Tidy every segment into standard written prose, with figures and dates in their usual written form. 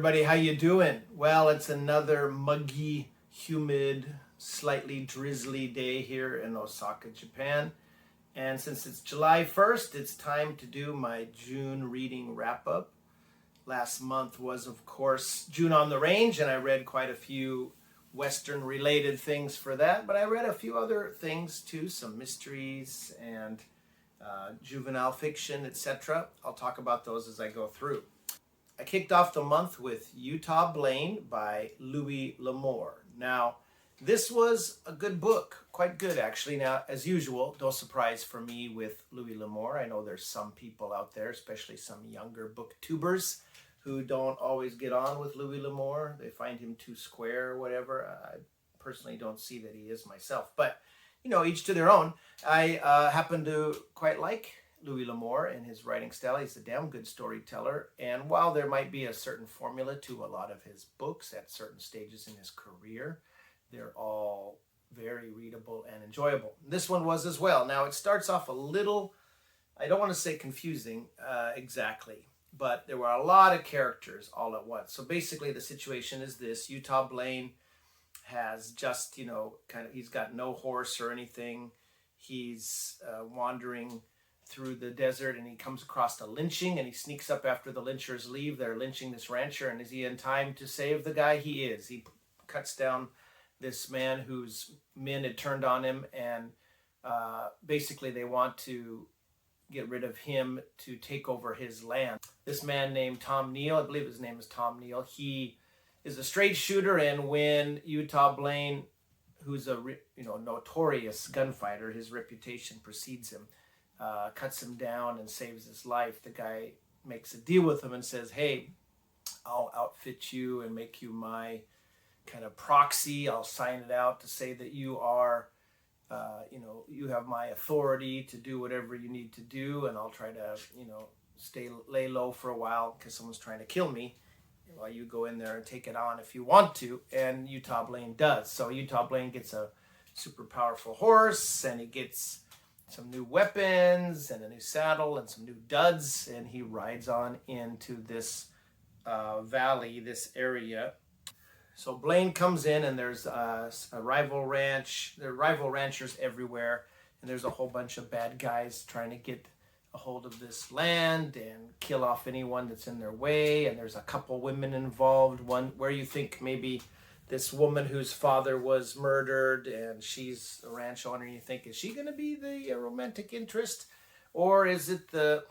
everybody, how you doing? Well, it's another muggy, humid, slightly drizzly day here in Osaka, Japan. And since it's July 1st, it's time to do my June reading wrap-up. Last month was, of course, June on the Range, and I read quite a few Western-related things for that. But I read a few other things, too, some mysteries and juvenile fiction, etc. I'll talk about those as I go through. I kicked off the month with Utah Blaine by Louis L'Amour. Now, this was a good book, quite good actually. Now, as usual, no surprise for me with Louis L'Amour. I know there's some people out there, especially some younger booktubers, who don't always get on with Louis L'Amour. They find him too square or whatever. I personally don't see that he is myself, but you know, each to their own. I happen to quite like Louis L'Amour and his writing style. He's a damn good storyteller, and while there might be a certain formula to a lot of his books at certain stages in his career, they're all very readable and enjoyable. This one was as well. Now, it starts off a little, I don't want to say confusing exactly, but there were a lot of characters all at once. So basically the situation is this: Utah Blaine has just, he's got no horse or anything. He's wandering through the desert, and he comes across a lynching, and he sneaks up after the lynchers leave. They're lynching this rancher, and is he in time to save the guy? He is. He cuts down this man whose men had turned on him, and basically they want to get rid of him to take over his land. This man named Tom Neal, I believe his name is Tom Neal, he is a straight shooter, and when Utah Blaine, who's a notorious gunfighter, his reputation precedes him, cuts him down and saves his life, the guy makes a deal with him and says, hey, I'll outfit you and make you my kind of proxy. I'll sign it out to say that you are, you have my authority to do whatever you need to do, and I'll try to, lay low for a while because someone's trying to kill me while you go in there and take it on if you want to. And Utah Blaine does. So Utah Blaine gets a super powerful horse, and he gets some new weapons and a new saddle and some new duds, and he rides on into this valley, this area. So Blaine comes in, and there's a rival ranch. There are rival ranchers everywhere, and there's a whole bunch of bad guys trying to get a hold of this land and kill off anyone that's in their way. And there's a couple women involved, one where you think maybe this woman whose father was murdered, and she's a ranch owner, and you think, is she going to be the romantic interest? Or is it the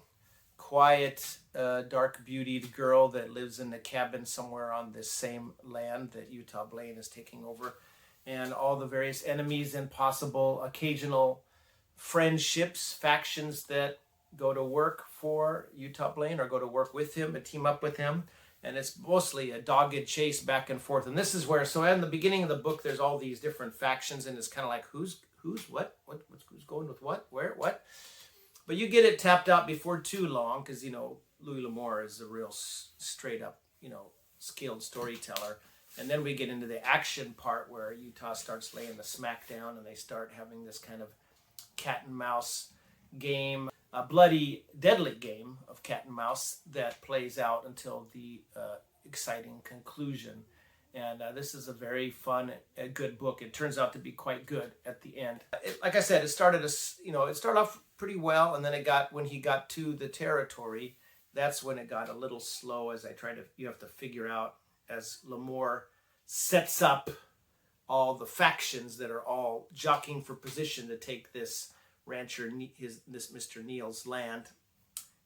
quiet, dark-beautied girl that lives in a cabin somewhere on this same land that Utah Blaine is taking over? And all the various enemies and possible occasional friendships, factions that go to work for Utah Blaine or go to work with him and team up with him. And it's mostly a dogged chase back and forth. And this is where, so in the beginning of the book, there's all these different factions, and it's kind of like, who's what, who's going with what, where, what? But you get it tapped out before too long, because, Louis L'Amour is a real straight up, skilled storyteller. And then we get into the action part where Utah starts laying the smack down, and they start having this kind of cat and mouse game, a bloody, deadly game of cat and mouse that plays out until the exciting conclusion. And this is a very fun, good book. It turns out to be quite good at the end. Like I said, it started off pretty well, and then when he got to the territory, that's when it got a little slow. As you have to figure out as L'Amour sets up all the factions that are all jockeying for position to take this rancher, this Mr. Neal's land,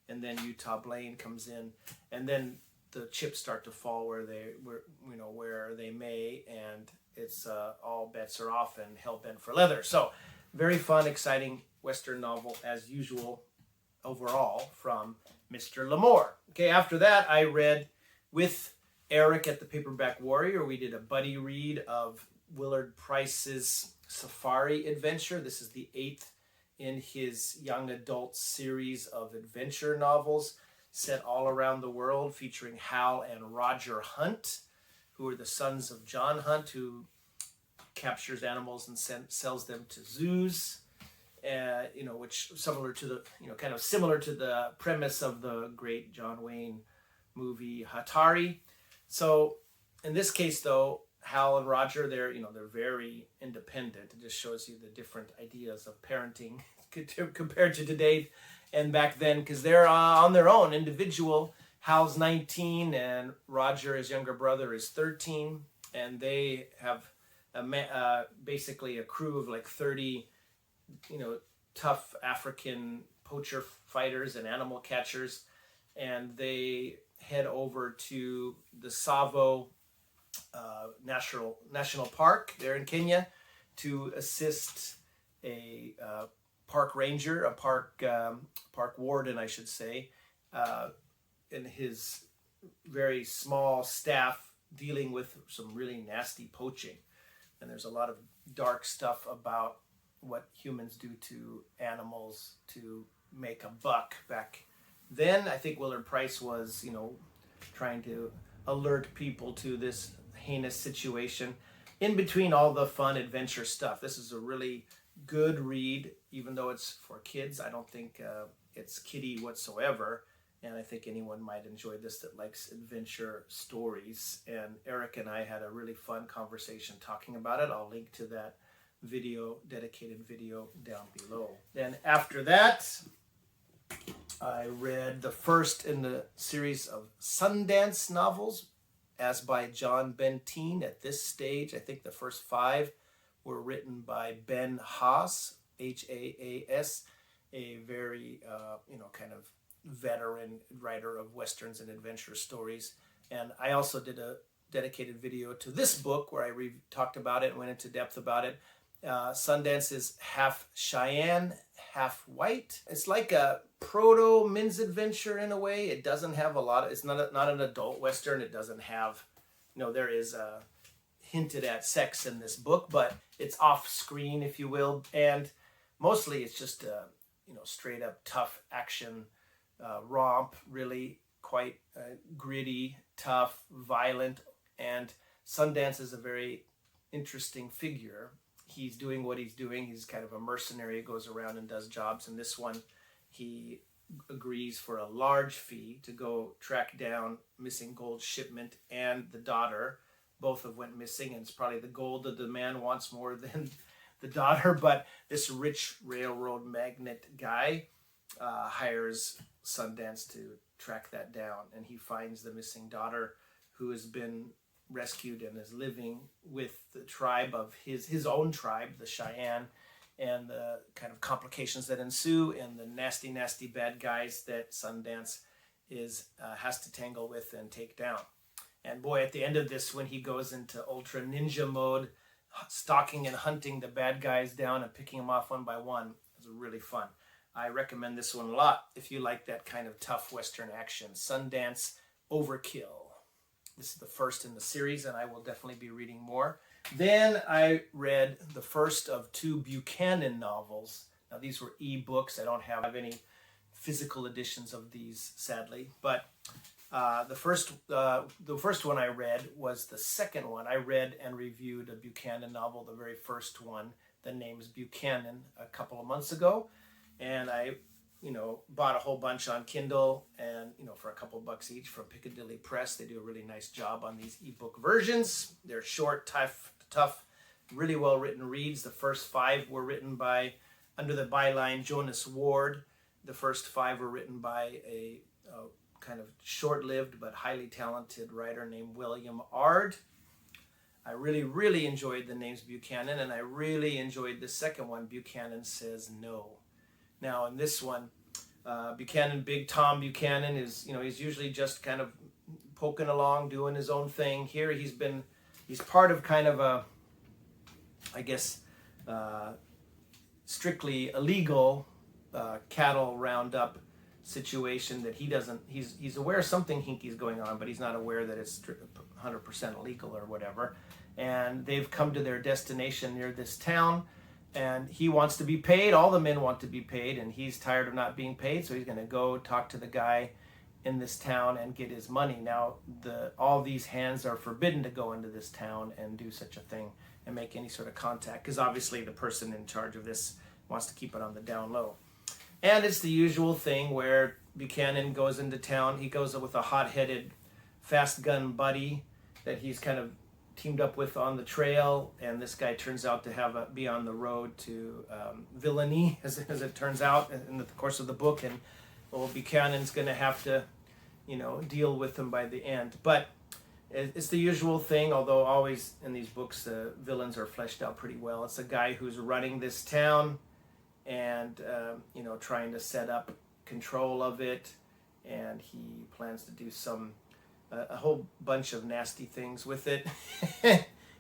and then Utah Blaine comes in, and then the chips start to fall where they may, and it's all bets are off and hell bent for leather. So very fun, exciting Western novel as usual overall from Mr. L'Amour. Okay, after that I read with Eric at the Paperback Warrior. We did a buddy read of Willard Price's Safari Adventure. This is the 8th in his young adult series of adventure novels set all around the world, featuring Hal and Roger Hunt, who are the sons of John Hunt, who captures animals and sells them to zoos. Which similar to the premise of the great John Wayne movie Hatari. So in this case, though, Hal and Roger, they're very independent. It just shows you the different ideas of parenting compared to today and back then, because they're on their own, individual. Hal's 19 and Roger, his younger brother, is 13, and they have basically a crew of like 30, tough African poacher fighters and animal catchers, and they head over to the Tsavo National Park there in Kenya to assist a park ranger, a park warden, I should say, in his very small staff dealing with some really nasty poaching. And there's a lot of dark stuff about what humans do to animals to make a buck. Back then, I think Willard Price was, trying to alert people to this heinous situation in between all the fun adventure stuff. This is a really good read, even though it's for kids. I don't think it's kiddie whatsoever, and I think anyone might enjoy this that likes adventure stories. And Eric and I had a really fun conversation talking about it. I'll link to that dedicated video down below. Then after that, I read the first in the series of Sundance novels, as by John Benteen. At this stage, I think the first 5 were written by Ben Haas, Haas, a very, kind of veteran writer of westerns and adventure stories. And I also did a dedicated video to this book where I talked about it and went into depth about it. Sundance is half Cheyenne, half white. It's like a proto men's adventure in a way. It doesn't have a lot of, it's not an adult western. It doesn't have, there is hinted at sex in this book, but it's off screen, if you will. And mostly it's just straight up tough action romp, really quite gritty, tough, violent. And Sundance is a very interesting figure. He's doing what he's doing. He's kind of a mercenary, goes around and does jobs. In this one, he agrees for a large fee to go track down missing gold shipment and the daughter. Both have went missing, and it's probably the gold that the man wants more than the daughter. But this rich railroad magnate guy hires Sundance to track that down, and he finds the missing daughter, who has been rescued and is living with the tribe of his own tribe, the Cheyenne, and the kind of complications that ensue and the nasty bad guys that Sundance has to tangle with and take down. And boy, at the end of this, when he goes into ultra ninja mode, stalking and hunting the bad guys down and picking them off one by one, is really fun. I recommend this one a lot if you like that kind of tough Western action. Sundance Overkill. This is the first in the series, and I will definitely be reading more. Then I read the first of 2 Buchanan novels. Now, these were e-books. I don't have any physical editions of these, sadly. But the first one I read was the second one. I read and reviewed a Buchanan novel, the very first one. The name's Buchanan, a couple of months ago. And I bought a whole bunch on Kindle and, for a couple bucks each from Piccadilly Press. They do a really nice job on these ebook versions. They're short, tough, really well written reads. The first 5 were written by, under the byline, Jonas Ward. The first 5 were written by a kind of short-lived but highly talented writer named William Ard. I really enjoyed the names Buchanan, and I really enjoyed the second one, Buchanan Says No. Now, in this one, Buchanan, Big Tom Buchanan, is, he's usually just kind of poking along, doing his own thing. Here, he's part of kind of a, I guess, strictly illegal cattle roundup situation that he's aware something hinky's going on, but he's not aware that it's 100% illegal or whatever. And they've come to their destination near this town, and he wants to be paid. All the men want to be paid, and he's tired of not being paid, so he's going to go talk to the guy in this town and get his money. Now, all these hands are forbidden to go into this town and do such a thing and make any sort of contact, because obviously the person in charge of this wants to keep it on the down low. And it's the usual thing where Buchanan goes into town. He goes with a hot-headed fast gun buddy that he's kind of teamed up with on the trail, and this guy turns out to be on the road to villainy, as it turns out in the course of the book, and Buchanan's going to have to, deal with him by the end. But it's the usual thing, although always in these books the villains are fleshed out pretty well. It's a guy who's running this town and trying to set up control of it, and he plans to do a whole bunch of nasty things with it.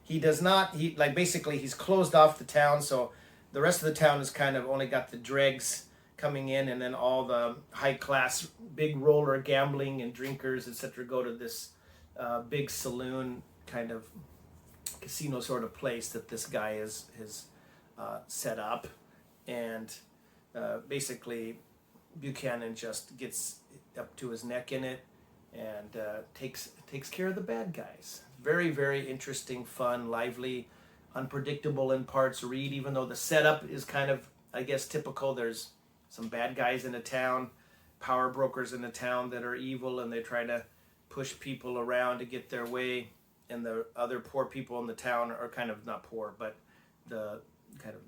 He does not, basically he's closed off the town, so the rest of the town has kind of only got the dregs coming in, and then all the high class big roller gambling and drinkers, etc., go to this big saloon kind of casino sort of place that this guy has set up. And basically Buchanan just gets up to his neck in it and takes care of the bad guys. Very, very interesting, fun, lively, unpredictable in parts read, even though the setup is kind of, I guess, typical. There's some bad guys in a town, power brokers in a town that are evil, and they try to push people around to get their way, and the other poor people in the town are kind of not poor, but the kind of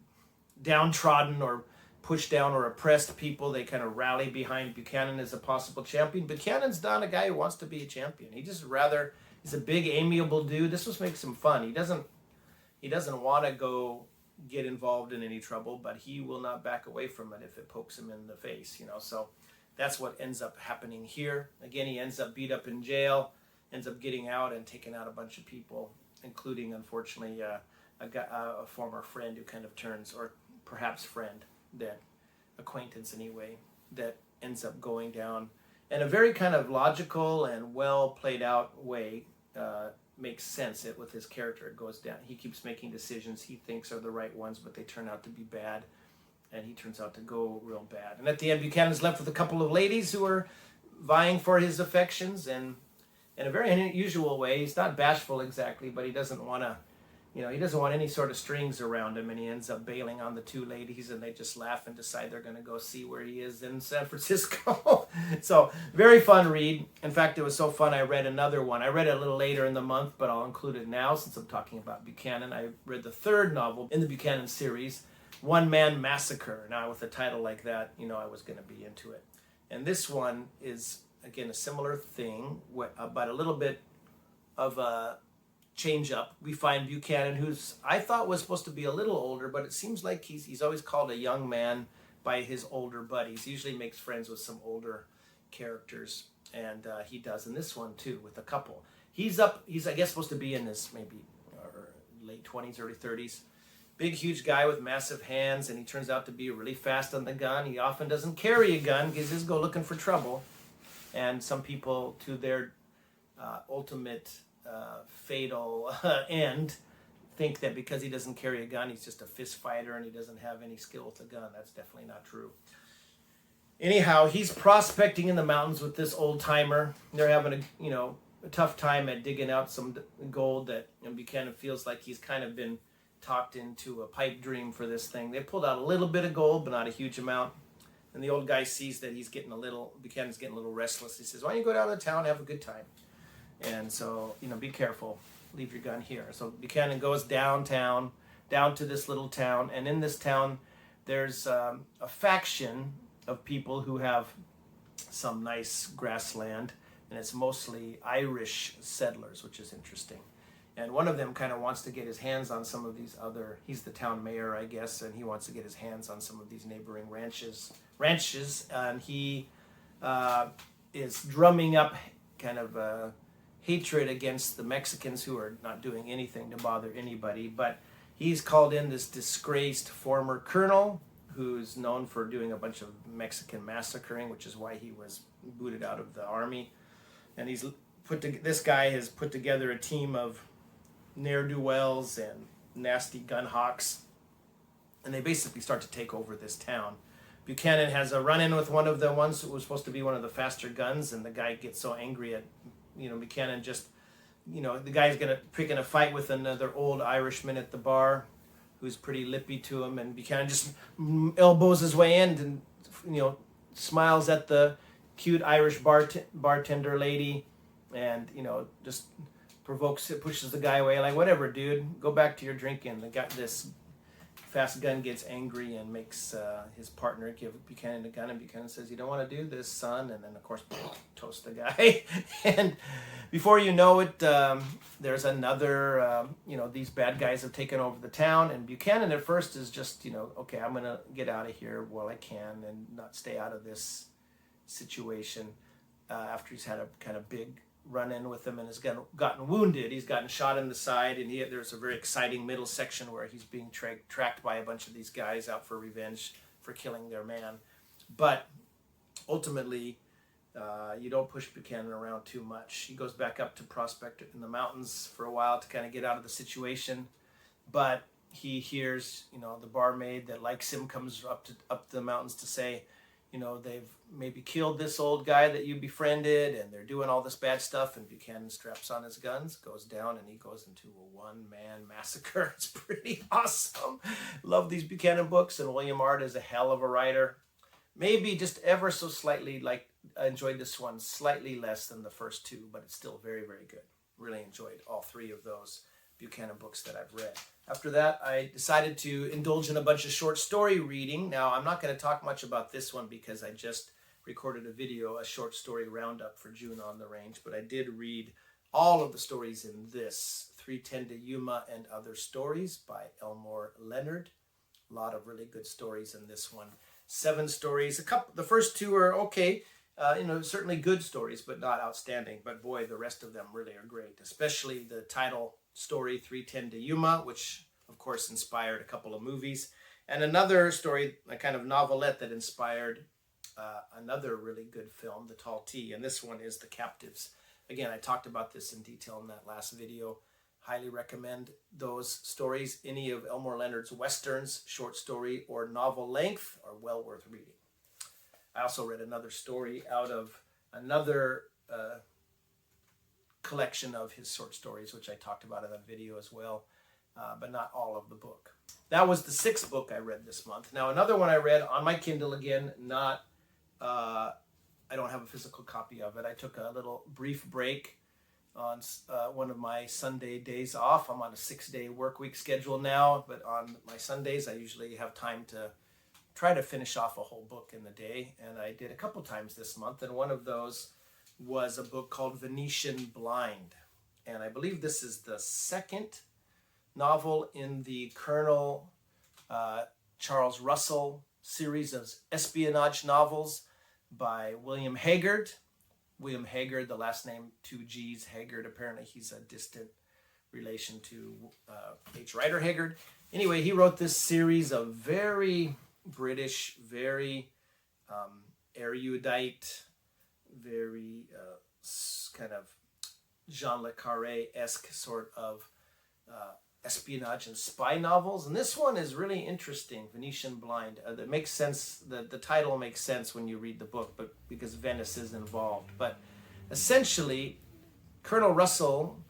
downtrodden or pushed down or oppressed people, they kind of rally behind Buchanan as a possible champion. Buchanan's not a guy who wants to be a champion. He's a big amiable dude. This just makes him fun. He doesn't want to go get involved in any trouble, but he will not back away from it if it pokes him in the face, so that's what ends up happening here. Again, he ends up beat up in jail, ends up getting out and taking out a bunch of people, including, unfortunately, a former friend who kind of turns, or perhaps friend, that acquaintance anyway, that ends up going down in a very kind of logical and well played out way. Makes sense with his character. It goes down. He keeps making decisions he thinks are the right ones, but they turn out to be bad, and he turns out to go real bad. And at the end, Buchanan's left with a couple of ladies who are vying for his affections, and in a very unusual way. He's not bashful exactly, but he doesn't want to, he doesn't want any sort of strings around him, and he ends up bailing on the two ladies, and they just laugh and decide they're going to go see where he is in San Francisco. So, very fun read. In fact, it was so fun, I read another one. I read it a little later in the month, but I'll include it now since I'm talking about Buchanan. I read the third novel in the Buchanan series, One Man Massacre. Now, with a title like that, I was going to be into it. And this one is, again, a similar thing, but a little bit of a change up. We find Buchanan, who's I thought was supposed to be a little older, but it seems like he's always called a young man by his older buddies. He usually makes friends with some older characters, and he does in this one too with a couple. He's I guess supposed to be in his maybe late 20s, early 30s. Big, huge guy with massive hands, and he turns out to be really fast on the gun. He often doesn't carry a gun because he's go looking for trouble, and some people, to their ultimate fatal end, think that because he doesn't carry a gun, he's just a fist fighter and he doesn't have any skill with a gun. That's definitely not true. Anyhow, he's prospecting in the mountains with this old timer. They're having a tough time at digging out some gold that Buchanan feels like he's kind of been talked into a pipe dream for this thing. They pulled out a little bit of gold, but not a huge amount. And the old guy sees that Buchanan's getting a little restless. He says, "Why don't you go down to town and have a good time? And so, be careful. Leave your gun here." So Buchanan goes downtown, down to this little town. And in this town, there's a faction of people who have some nice grassland. And it's mostly Irish settlers, which is interesting. And one of them kind of wants to get his hands on some of these he's the town mayor, I guess, and he wants to get his hands on some of these neighboring ranches. And he is drumming up kind of hatred against the Mexicans who are not doing anything to bother anybody. But he's called in this disgraced former colonel who's known for doing a bunch of Mexican massacring, which is why he was booted out of the army. And this guy has put together a team of ne'er-do-wells and nasty gun hawks, and they basically start to take over this town. Buchanan has a run-in with one of the ones who was supposed to be one of the faster guns, and the guy gets so angry at Buchanan just the guy's gonna pick in a fight with another old Irishman at the bar who's pretty lippy to him, and Buchanan just elbows his way in and smiles at the cute Irish bartender lady and just provokes it, pushes the guy away, like, whatever, dude, go back to your drinking. This fast gun gets angry and makes his partner give Buchanan a gun, and Buchanan says, "You don't want to do this, son," and then of course toast the guy. And before you know it, there's another, these bad guys have taken over the town, and Buchanan at first is just, okay, I'm gonna get out of here while I can and not stay out of this situation, after he's had a kind of big run-in with him and has gotten wounded. He's gotten shot in the side, and there's a very exciting middle section where he's being tracked by a bunch of these guys out for revenge for killing their man. But ultimately, you don't push Buchanan around too much. He goes back up to Prospect in the mountains for a while to kind of get out of the situation, but he hears, the barmaid that likes him comes up the mountains to say, they've maybe killed this old guy that you befriended, and they're doing all this bad stuff. And Buchanan straps on his guns, goes down, and he goes into a one-man massacre. It's pretty awesome. Love these Buchanan books, and William Art is a hell of a writer. Maybe just ever so slightly, I enjoyed this one slightly less than the first two, but it's still very, very good. Really enjoyed all three of those Buchanan books that I've read. After that, I decided to indulge in a bunch of short story reading. Now, I'm not going to talk much about this one because I just recorded a video, a short story roundup for June on the Range, but I did read all of the stories in this, 310 to Yuma and Other Stories by Elmore Leonard. A lot of really good stories in this one. 7 stories. The first 2 are okay. Certainly good stories, but not outstanding. But boy, the rest of them really are great, especially the title story 310 to Yuma, which of course inspired a couple of movies, and another story, a kind of novelette that inspired another really good film, The Tall Tea, and this one is The Captives. Again, I talked about this in detail in that last video. Highly recommend those stories. Any of Elmore Leonard's westerns, short story or novel length, are well worth reading. I also read another story out of another collection of his short stories, which I talked about in that video as well, but not all of the book. That was the 6th book I read this month. Now, another one I read on my Kindle again, I don't have a physical copy of it. I took a little brief break on one of my Sunday days off. I'm on a 6-day work week schedule now, but on my Sundays, I usually have time to try to finish off a whole book in the day, and I did a couple times this month, and one of those was a book called Venetian Blind, and I believe this is the 2nd novel in the Colonel Charles Russell series of espionage novels by William Haggard. William Haggard, the last name 2 G's, Haggard, apparently he's a distant relation to H. Rider Haggard. Anyway, he wrote this series of very British, very erudite, very kind of Jean Le Carré-esque sort of espionage and spy novels. And this one is really interesting, Venetian Blind. That makes sense, the title makes sense when you read the book, but because Venice is involved. But essentially, Colonel Russell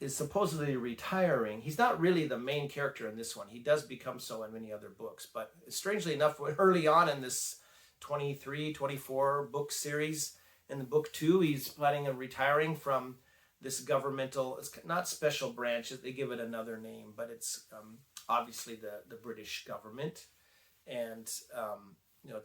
is supposedly retiring. He's not really the main character in this one. He does become so in many other books. But strangely enough, early on in this 23, 24 book series, in the book 2, he's planning on retiring from this governmental, it's not special branch, they give it another name, but it's obviously the British government, and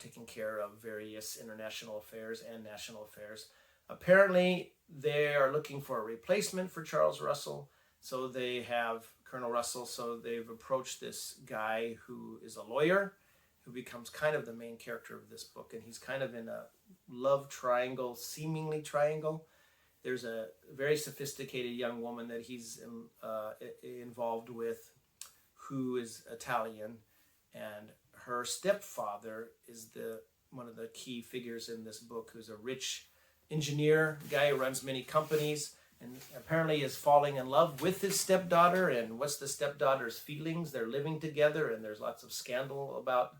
taking care of various international affairs and national affairs. Apparently, they are looking for a replacement for Charles Russell, so they have Colonel Russell, so they've approached this guy who is a lawyer, who becomes kind of the main character of this book, and he's kind of in a love triangle, seemingly triangle. There's a very sophisticated young woman that he's involved with who is Italian, and her stepfather is one of the key figures in this book, who's a rich engineer, guy who runs many companies, and apparently is falling in love with his stepdaughter. And what's the stepdaughter's feelings? They're living together, and there's lots of scandal about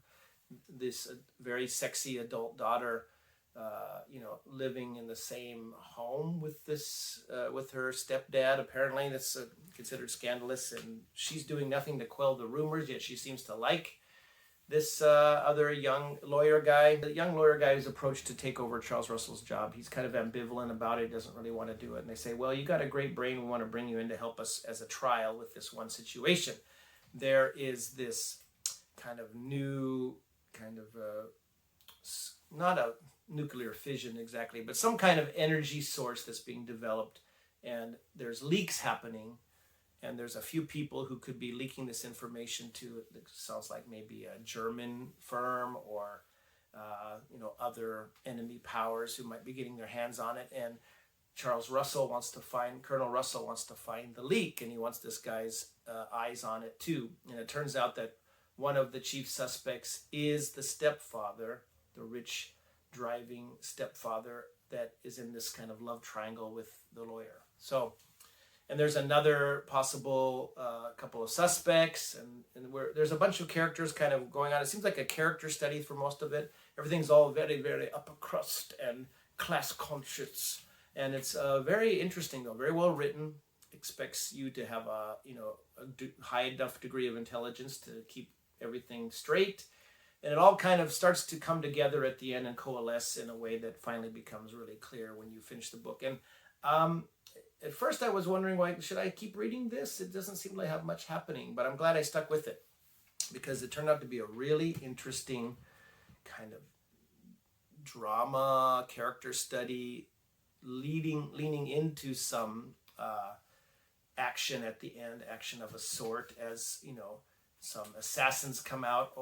this very sexy adult daughter living in the same home with with her stepdad. Apparently that's considered scandalous, and she's doing nothing to quell the rumors, yet she seems to like this other young lawyer guy, the young lawyer guy who's approached to take over Charles Russell's job. He's kind of ambivalent about it, doesn't really want to do it. And they say, well, you got a great brain. We want to bring you in to help us as a trial with this one situation. There is this kind of new, kind of, not a nuclear fission exactly, but some kind of energy source that's being developed. And there's leaks happening. And there's a few people who could be leaking this information to, it sounds like maybe a German firm or, other enemy powers who might be getting their hands on it. And Colonel Russell wants to find the leak, and he wants this guy's eyes on it too. And it turns out that one of the chief suspects is the stepfather, the rich driving stepfather that is in this kind of love triangle with the lawyer. So, and there's another possible couple of suspects, and there's a bunch of characters kind of going on. It seems like a character study for most of it. Everything's all very, very upper crust and class conscious, and it's very interesting though, very well written. Expects you to have a high enough degree of intelligence to keep everything straight, and it all kind of starts to come together at the end and coalesce in a way that finally becomes really clear when you finish the book. And at first I was wondering, why should I keep reading this? It doesn't seem to have much happening, but I'm glad I stuck with it because it turned out to be a really interesting kind of drama, character study, leaning into some action at the end, action of a sort, as some assassins come out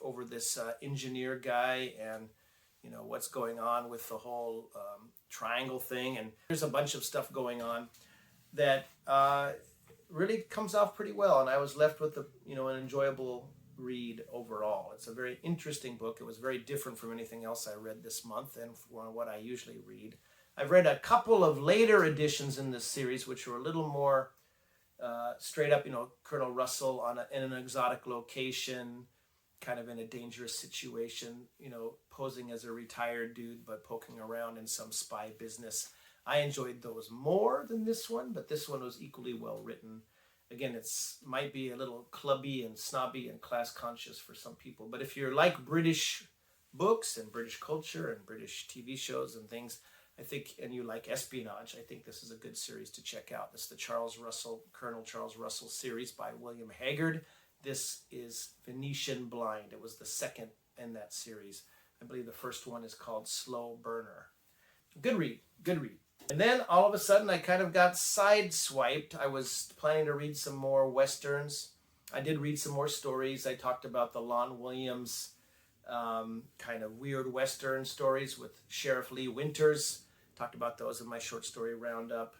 over this engineer guy, and what's going on with the whole triangle thing. And there's a bunch of stuff going on that really comes off pretty well, and I was left with an enjoyable read overall. It's a very interesting book. It was very different from anything else I read this month and from what I usually read. I've read a couple of later editions in this series which were a little more straight up, Colonel Russell in an exotic location, kind of in a dangerous situation, posing as a retired dude, but poking around in some spy business. I enjoyed those more than this one, but this one was equally well written. Again, might be a little clubby and snobby and class conscious for some people, but if you're like British books and British culture and British TV shows and things, I think, and you like espionage, I think this is a good series to check out. This is the Colonel Charles Russell series by William Haggard. This is Venetian Blind. It was the second in that series. I believe the first one is called Slow Burner. Good read. And then all of a sudden I kind of got sideswiped. I was planning to read some more Westerns. I did read some more stories. I talked about the Lon Williams kind of weird Western stories with Sheriff Lee Winters. Talked about those in my short story roundup.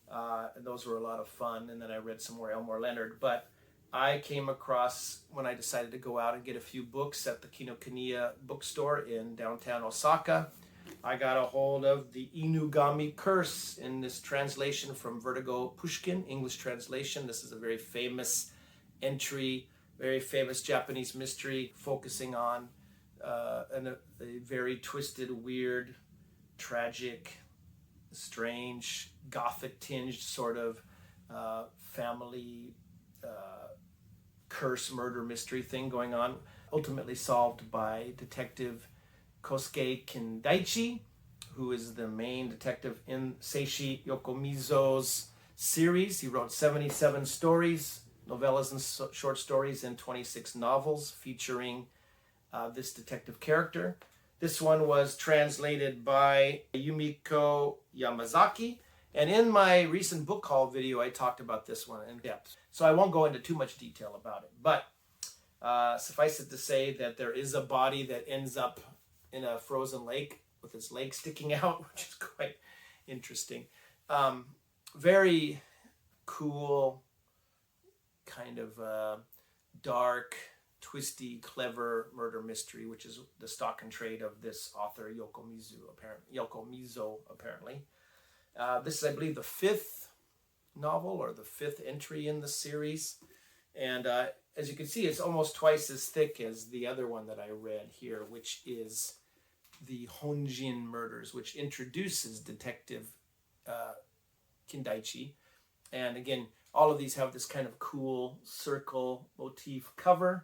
And those were a lot of fun. And then I read some more Elmore Leonard. But I came across, when I decided to go out and get a few books at the Kinokuniya bookstore in downtown Osaka, I got a hold of the Inugami Curse in this translation from Vertigo Pushkin, English translation. This is a very famous entry, very famous Japanese mystery focusing on a very twisted, weird, tragic, strange, gothic-tinged sort of family curse murder mystery thing going on, ultimately solved by Detective Kosuke Kindaichi, who is the main detective in Seishi Yokomizo's series. He wrote 77 stories, novellas and short stories, and 26 novels featuring this detective character. This one was translated by Yumiko Yamazaki, and in my recent book haul video I talked about this one in depth, so I won't go into too much detail about it, but suffice it to say that there is a body that ends up in a frozen lake with its leg sticking out, which is quite interesting. Very cool, kind of dark, twisty, clever murder mystery, which is the stock and trade of this author Yokomizo apparently. This is, I believe, the fifth novel or the fifth entry in the series, and as you can see, it's almost twice as thick as the other one that I read here, which is the Honjin murders, which introduces Detective Kindaichi. And again, all of these have this kind of cool circle motif cover.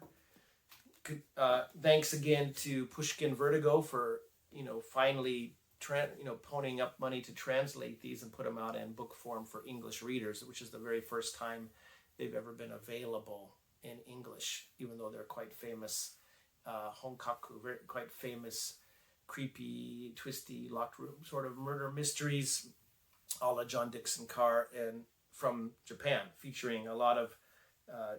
thanks again to Pushkin Vertigo for, finally, ponying up money to translate these and put them out in book form for English readers, which is the very first time they've ever been available in English, even though they're quite famous. Honkaku, quite famous, creepy, twisty, locked room sort of murder mysteries, a la John Dixon Carr, and from Japan, featuring a lot of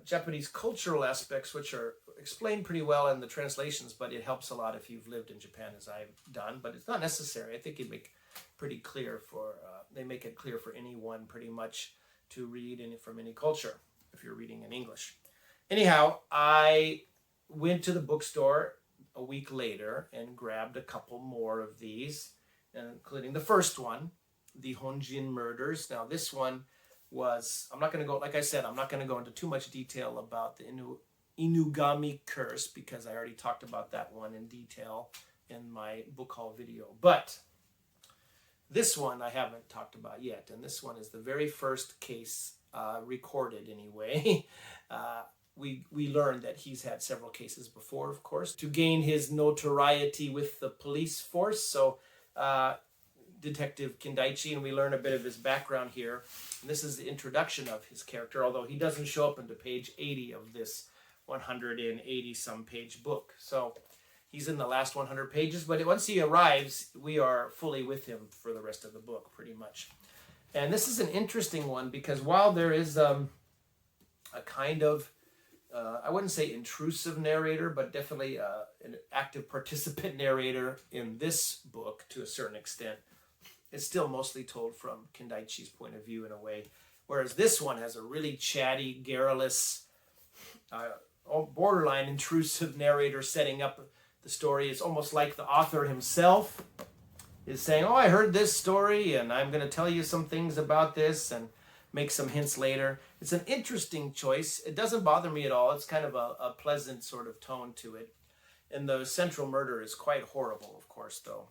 Japanese cultural aspects, which are explained pretty well in the translations, but it helps a lot if you've lived in Japan, as I've done. But it's not necessary. I think it make pretty clear they make it clear for anyone pretty much to read from any culture if you're reading in English. Anyhow, I went to the bookstore a week later and grabbed a couple more of these, including the first one, the Honjin Murders. Now this one was, I'm not going to go, like I said, I'm not going to go into too much detail about the Inugami curse, because I already talked about that one in detail in my book haul video. But this one I haven't talked about yet, and this one is the very first case recorded anyway. We learned that he's had several cases before, of course, to gain his notoriety with the police force. So Detective Kindaichi, and we learn a bit of his background here. And this is the introduction of his character, although he doesn't show up into page 80 of this 180-some page book. So he's in the last 100 pages, but once he arrives, we are fully with him for the rest of the book, pretty much. And this is an interesting one, because while there is a kind of, I wouldn't say intrusive narrator, but definitely an active participant narrator in this book to a certain extent, it's still mostly told from Kindaichi's point of view in a way. Whereas this one has a really chatty, garrulous, borderline intrusive narrator setting up the story. It's almost like the author himself is saying, oh, I heard this story and I'm going to tell you some things about this and make some hints later. It's an interesting choice. It doesn't bother me at all. It's kind of a pleasant sort of tone to it. And the central murder is quite horrible, of course, though.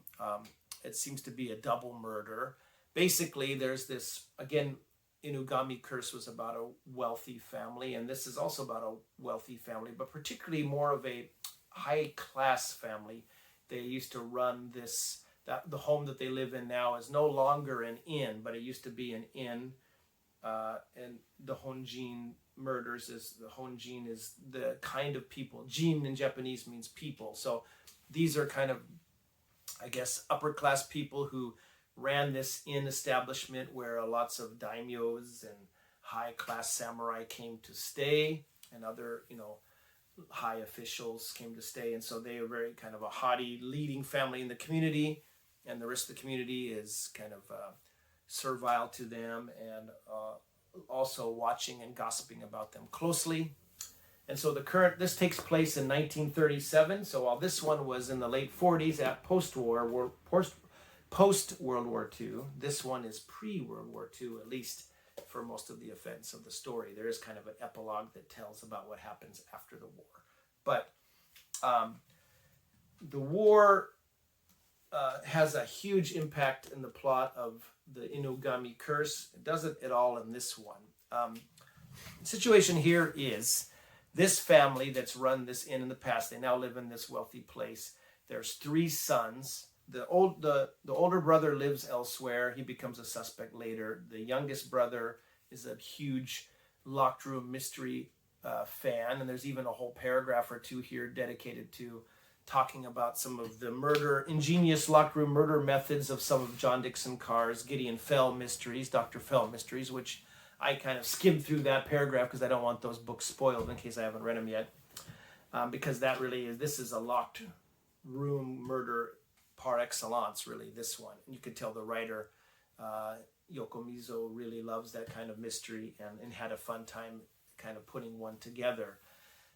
It seems to be a double murder. Basically, there's this, again, Inugami curse was about a wealthy family, and this is also about a wealthy family, but particularly more of a high-class family. They used to run this, the home that they live in now is no longer an inn, but it used to be an inn. And the Honjin murders the Honjin is the kind of people. Jin in Japanese means people. So these are kind of, I guess, upper class people who ran this inn establishment where lots of daimyos and high class samurai came to stay, and other, high officials came to stay. And so they are very kind of a haughty leading family in the community, and the rest of the community is kind of servile to them, and also watching and gossiping about them closely. And so this takes place in 1937. So while this one was in the late 40s at post-World War II, this one is pre-World War II, at least for most of the events of the story. There is kind of an epilogue that tells about what happens after the war. But the war has a huge impact in the plot of the Inugami curse. It doesn't at all in this one. The situation here is this family that's run this inn in the past, they now live in this wealthy place. There's 3 sons. The older brother lives elsewhere. He becomes a suspect later. The youngest brother is a huge locked room mystery fan, and there's even a whole paragraph or two here dedicated to talking about some of the ingenious locked room murder methods of some of John Dixon Carr's Gideon Fell mysteries, Dr. Fell mysteries, which I kind of skimmed through that paragraph because I don't want those books spoiled in case I haven't read them yet. Because this is a locked room murder par excellence, really, this one. You could tell the writer, Yokomizo, really loves that kind of mystery and had a fun time kind of putting one together.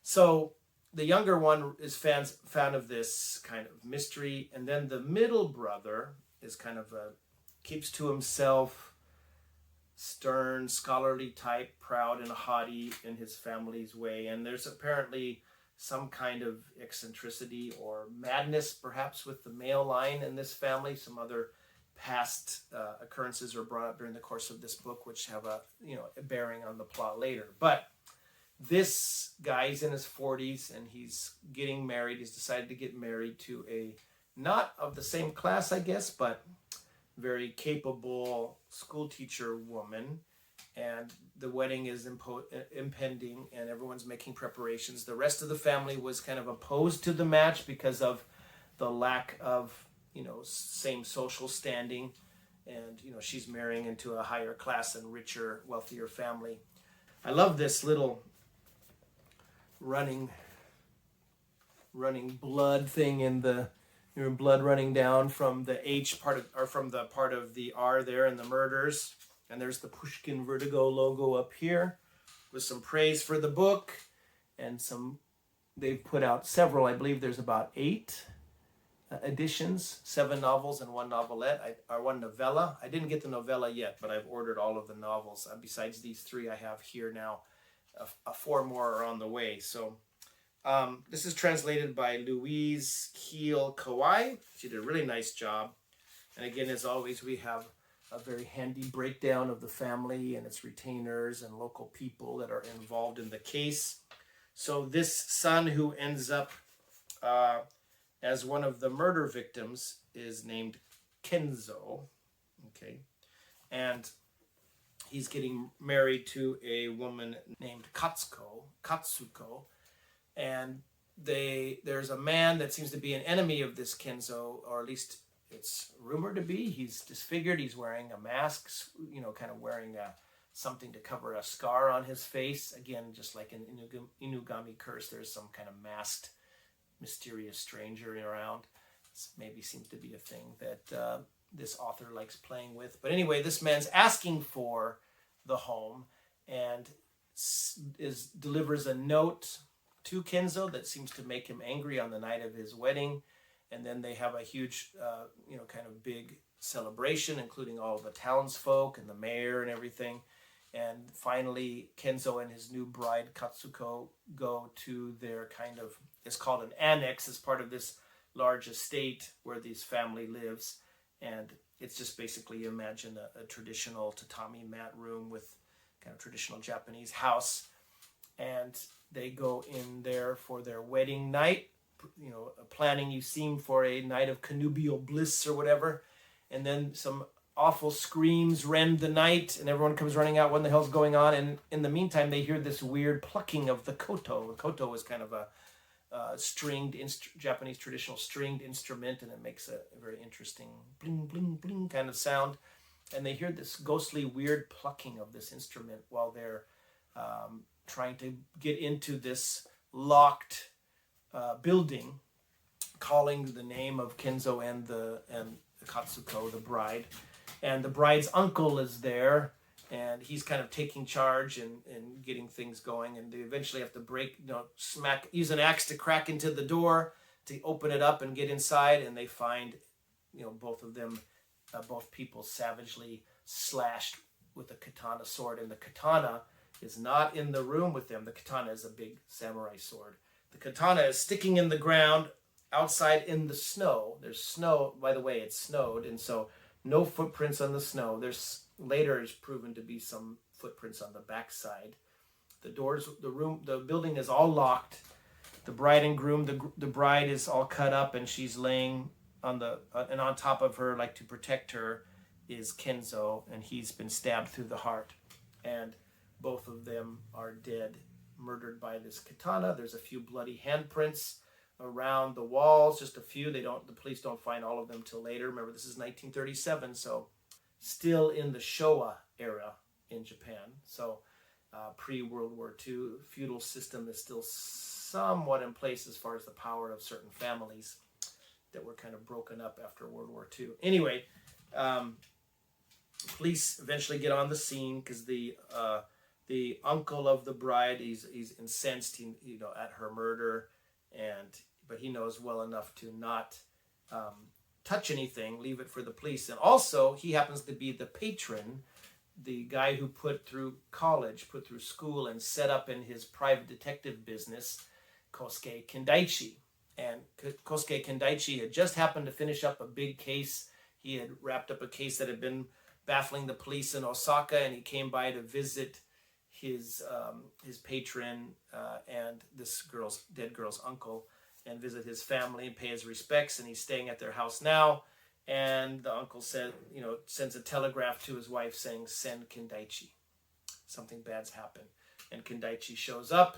So the younger one is fan of this kind of mystery, and then the middle brother is kind of keeps to himself, stern, scholarly type, proud and haughty in his family's way, and there's apparently some kind of eccentricity or madness, perhaps, with the male line in this family. Some other past occurrences are brought up during the course of this book, which have a bearing on the plot later. But This guy's in his 40s and he's getting married. He's decided to get married to a not of the same class, I guess, but very capable school teacher woman. And the wedding is impending and everyone's making preparations. The rest of the family was kind of opposed to the match because of the lack of, same social standing. And, she's marrying into a higher class and richer, wealthier family. I love this little running blood thing in the blood running down from the H part of, or from the part of the R there in the murders. And there's the Pushkin Vertigo logo up here with some praise for the book and they've put out several. I believe there's about 8 editions, 7 novels and 1 novelette, or 1 novella. I didn't get the novella yet, but I've ordered all of the novels. Besides these 3 I have here now, 4 more are on the way. So this is translated by Louise Keel Kawai. She did a really nice job. And again, as always, we have a very handy breakdown of the family and its retainers and local people that are involved in the case. So this son who ends up as one of the murder victims is named Kenzo. Okay. And he's getting married to a woman named Katsuko. And there's a man that seems to be an enemy of this Kenzo, or at least it's rumored to be. He's disfigured. He's wearing a mask, kind of wearing something to cover a scar on his face. Again, just like in Inugami Curse, there's some kind of masked, mysterious stranger around. This maybe seems to be a thing that this author likes playing with. But anyway, this man's asking for the home and delivers a note to Kenzo that seems to make him angry on the night of his wedding. And then they have a huge, kind of big celebration, including all the townsfolk and the mayor and everything. And finally, Kenzo and his new bride, Katsuko, go to their it's called an annex as part of this large estate where this family lives. And it's just basically, imagine a traditional tatami mat room with kind of traditional Japanese house. And they go in there for their wedding night. Planning, you seem, for a night of connubial bliss or whatever, and then some awful screams rend the night, and everyone comes running out. What the hell's going on? And in the meantime, they hear this weird plucking of the koto. The koto is kind of a Japanese traditional stringed instrument, and it makes a very interesting bling, bling, bling kind of sound. And they hear this ghostly, weird plucking of this instrument while they're trying to get into this locked building, calling the name of Kenzo and Katsuko, the bride. And the bride's uncle is there, and he's kind of taking charge and getting things going. And they eventually have to use an axe to crack into the door to open it up and get inside. And they find, both people savagely slashed with a katana sword. And the katana is not in the room with them. The katana is a big samurai sword. The katana is sticking in the ground outside in the snow. There's snow, by the way, it snowed, and so no footprints on the snow. There's later is proven to be some footprints on the backside. The building is all locked. The bride and groom, the bride is all cut up and she's laying on and on top of her, like to protect her, is Kenzo, and he's been stabbed through the heart. And both of them are dead, murdered by this katana. There's a few bloody handprints around the walls, just a few. The police don't find all of them till later. Remember, this is 1937, so still in the Showa era in Japan. So pre-World War II, feudal system is still somewhat in place as far as the power of certain families that were kind of broken up after World War II. Anyway, police eventually get on the scene because the uncle of the bride, he's incensed, at her murder, but he knows well enough to not touch anything, leave it for the police. And also, he happens to be the patron, the guy who put through school, and set up in his private detective business, Kosuke Kendaichi. And Kosuke Kendaichi had just happened to finish up a big case. He had wrapped up a case that had been baffling the police in Osaka, and he came by to visit his patron and this dead girl's uncle, and visit his family and pay his respects. And he's staying at their house now. And the uncle sends a telegraph to his wife saying, "Send Kindaichi. Something bad's happened." And Kindaichi shows up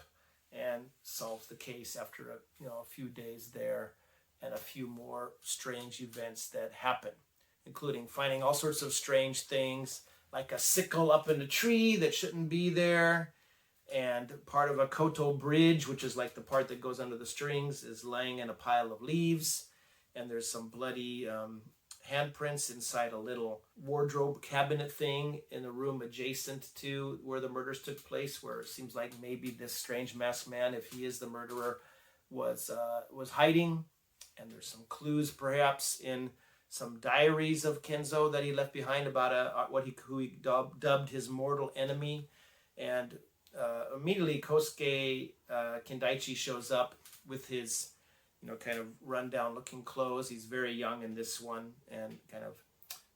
and solves the case after a few days there, and a few more strange events that happen, including finding all sorts of strange things, like a sickle up in a tree that shouldn't be there, and part of a koto bridge, which is like the part that goes under the strings, is laying in a pile of leaves, and there's some bloody handprints inside a little wardrobe cabinet thing in the room adjacent to where the murders took place, where it seems like maybe this strange masked man, if he is the murderer, was hiding. And there's some clues perhaps in some diaries of Kenzo that he left behind about who he dubbed his mortal enemy. And immediately Kosuke Kindaichi shows up with his kind of rundown looking clothes. He's very young in this one, and kind of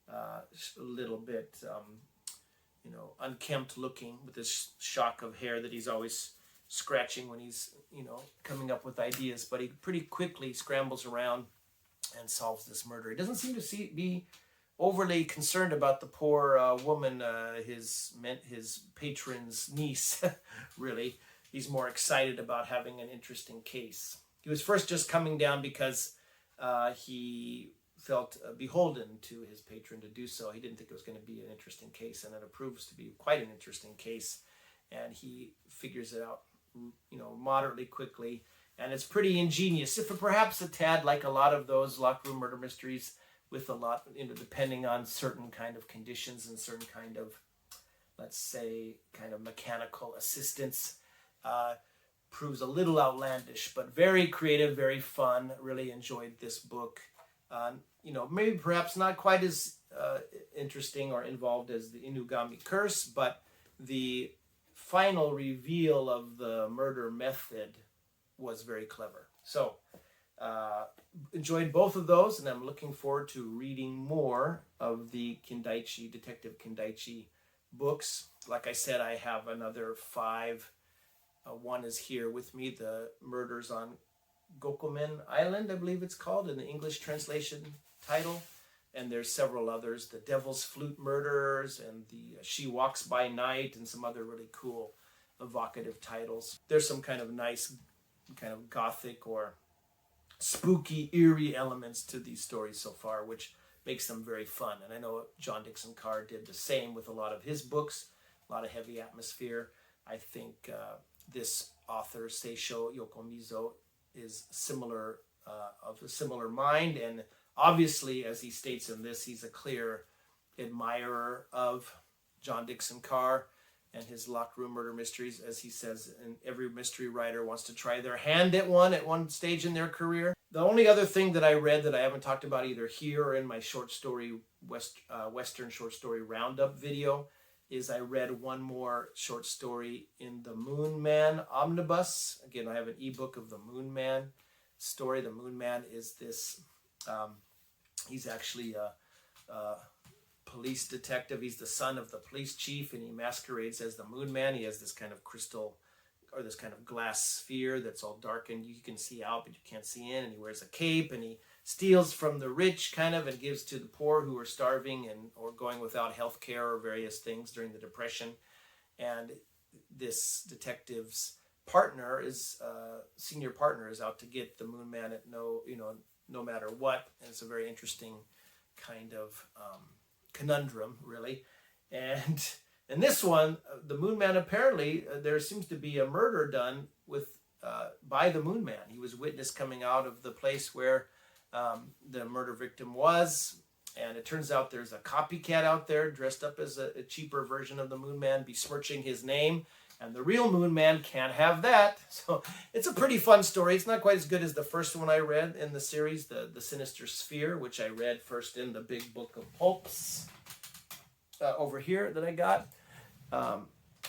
a little bit unkempt looking, with this shock of hair that he's always scratching when he's coming up with ideas. But he pretty quickly scrambles around and solves this murder. He doesn't seem to be overly concerned about the poor woman, his patron's niece. Really, he's more excited about having an interesting case. He was first just coming down because he felt beholden to his patron to do so. He didn't think it was going to be an interesting case, and it proves to be quite an interesting case. And he figures it out, moderately quickly. And it's pretty ingenious, if perhaps a tad like a lot of those locked room murder mysteries, with a lot, depending on certain kind of conditions and certain kind of, let's say, kind of mechanical assistance. Proves a little outlandish, but very creative, very fun. Really enjoyed this book. Maybe perhaps not quite as interesting or involved as the Inugami Curse, but the final reveal of the murder method was very clever. So, enjoyed both of those, and I'm looking forward to reading more of the Detective Kindaichi books. Like I said, I have another 5. One is here with me, the Murders on Gokomen Island, I believe it's called, in the English translation title. And there's several others, the Devil's Flute Murders and the She Walks by Night, and some other really cool evocative titles. There's some kind of nice kind of gothic or spooky, eerie elements to these stories so far, which makes them very fun. And I know John Dixon Carr did the same with a lot of his books, a lot of heavy atmosphere. I think this author, Seishi Yokomizo, is of a similar mind, and obviously, as he states in this, he's a clear admirer of John Dixon Carr and his locked room murder mysteries. As he says, and every mystery writer wants to try their hand at one stage in their career. The only other thing that I read that I haven't talked about either here or in my short story Western short story roundup video is I read one more short story in the Moon Man Omnibus. Again, I have an ebook of the Moon Man story. The Moon Man is this, he's actually a police detective. He's the son of the police chief, and he masquerades as the Moon Man. He has this kind of crystal, or this kind of glass sphere that's all darkened. You can see out, but you can't see in. And he wears a cape, and he steals from the rich kind of and gives to the poor who are starving or going without health care or various things during the Depression. And this detective's partner senior partner is out to get the Moon Man at no matter what. And it's a very interesting kind of conundrum, really. And in this one, the Moon Man, apparently there seems to be a murder done by the Moon Man. He was witness coming out of the place where the murder victim was, and it turns out there's a copycat out there dressed up as a cheaper version of the Moon Man, besmirching his name, and the real Moon Man can't have that. So it's a pretty fun story. It's not quite as good as the first one I read in the series, the Sinister Sphere, which I read first in the big book of pulps over here that I got.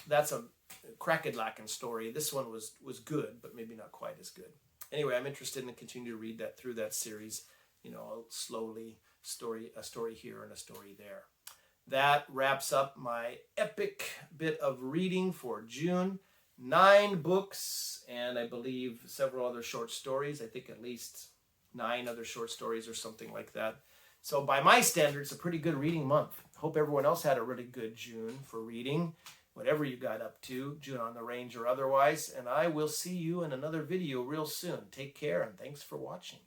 That's a crack-a-lackin' story. This one was good, but maybe not quite as good. Anyway, I'm interested in continuing to read that through that series, slowly, a story here and a story there. that wraps up my epic bit of reading for June. 9 books, and I believe several other short stories. I think at least 9 other short stories or something like that. So by my standards, a pretty good reading month. Hope everyone else had a really good June for reading, whatever you got up to, June on the range or otherwise. And I will see you in another video real soon. Take care, and thanks for watching.